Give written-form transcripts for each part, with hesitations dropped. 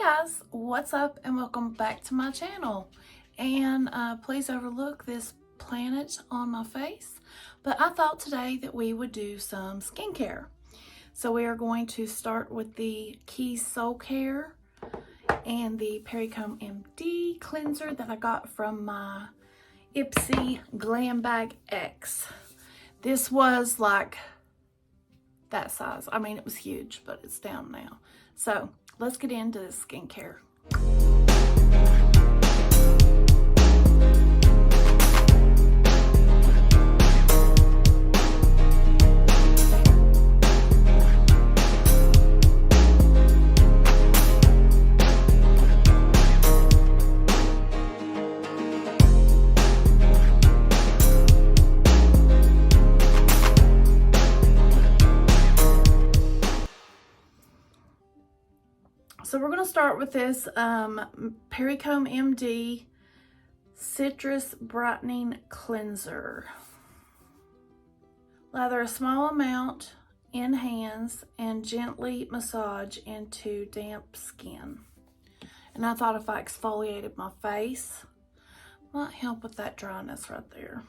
guys, what's up and welcome back to my channel. And please overlook this planet on my face, but I thought today that we would do some skincare. So we are going to start with the Keys Soulcare and the Pericone MD cleanser that I got from my Ipsy Glam Bag X. This was like that size. I mean, it was huge, but it's down now. So let's get into the skincare. So we're going to start with this Pericone MD Citrus Brightening Cleanser. Lather a small amount in hands and gently massage into damp skin. And I thought if I exfoliated my face, might help with that dryness right there.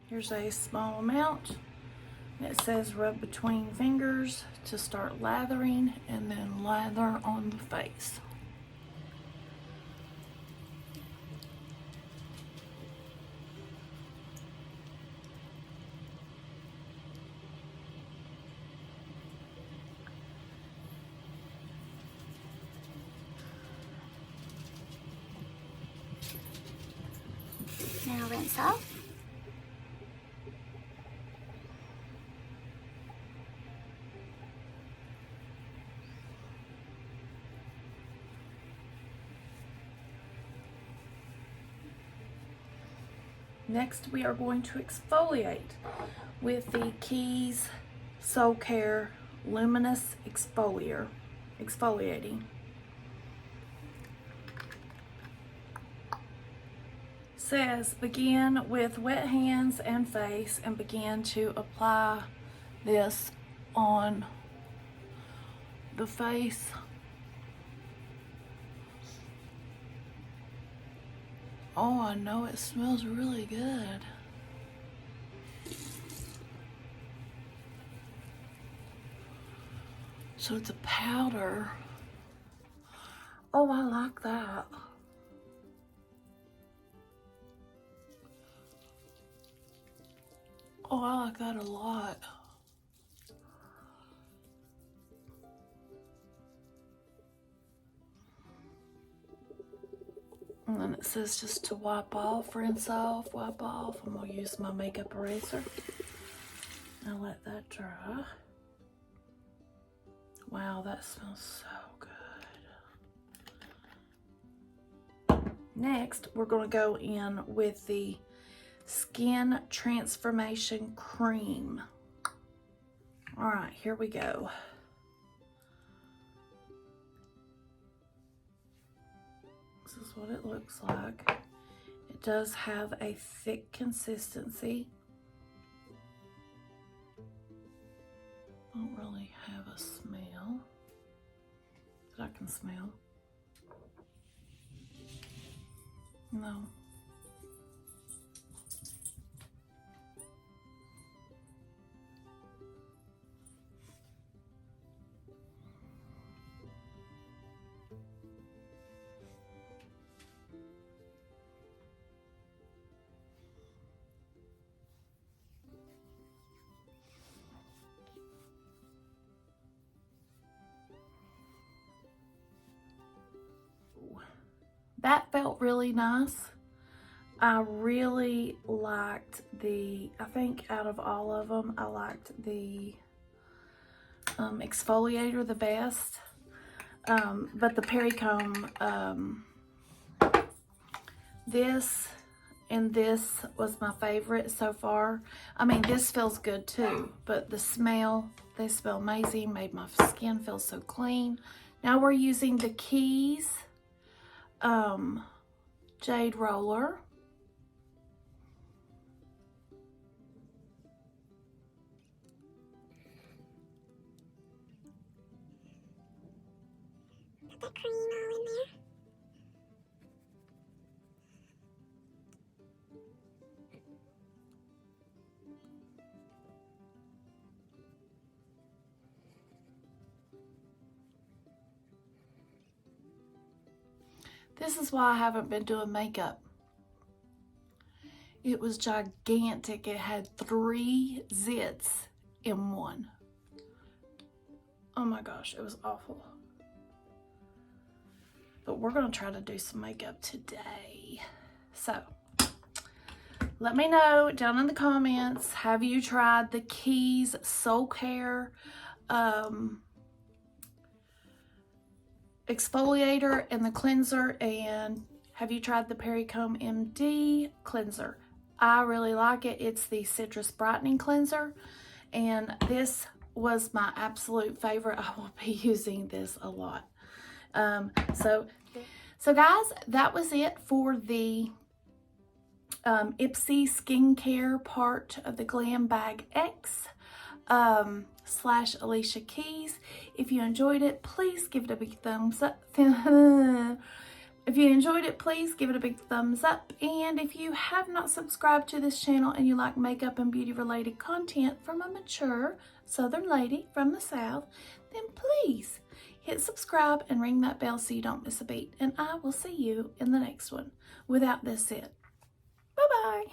Here's a small amount. It says rub between fingers to start lathering and then lather on the face. Now rinse off. Next, we are going to exfoliate with the Keys Soulcare Luminous Exfoliating. Says begin with wet hands and face and begin to apply this on the face. Oh, I know it smells really good. So it's a powder. Oh, I like that. Oh, I like that a lot. And then it says just to wipe off, rinse off, wipe off. I'm gonna use my makeup eraser. I'll let that dry. Wow, that smells so good. Next, we're gonna go in with the Skin Transformation Cream. All right, here we go. This is what it looks like. It does have a thick consistency. Don't really have a smell that I can smell. No. That felt really nice. I really liked I think out of all of them, I liked the exfoliator the best. But the Pericone, this and this was my favorite so far. I mean, this feels good too, but the smell, they smell amazing, made my skin feel so clean. Now we're using the Keys Jade Roller. that cream all in there. This is why I haven't been doing makeup. It was gigantic. It had 3 zits in one. Oh my gosh, it was awful. But we're gonna try to do some makeup today. So, let me know down in the comments, have you tried the Keys Soulcare exfoliator and the cleanser, and have you tried the Pericone MD cleanser? I really like it. It's the citrus brightening cleanser, and this was my absolute favorite. I will be using this a lot. So guys, that was it for the Ipsy skincare part of the Glam Bag X / Alicia Keys. If you enjoyed it, please give it a big thumbs up. If you enjoyed it, please give it a big thumbs up. And if you have not subscribed to this channel and you like makeup and beauty related content from a mature Southern lady from the South, then please hit subscribe and ring that bell so you don't miss a beat. And I will see you in the next one. Without this said, bye-bye.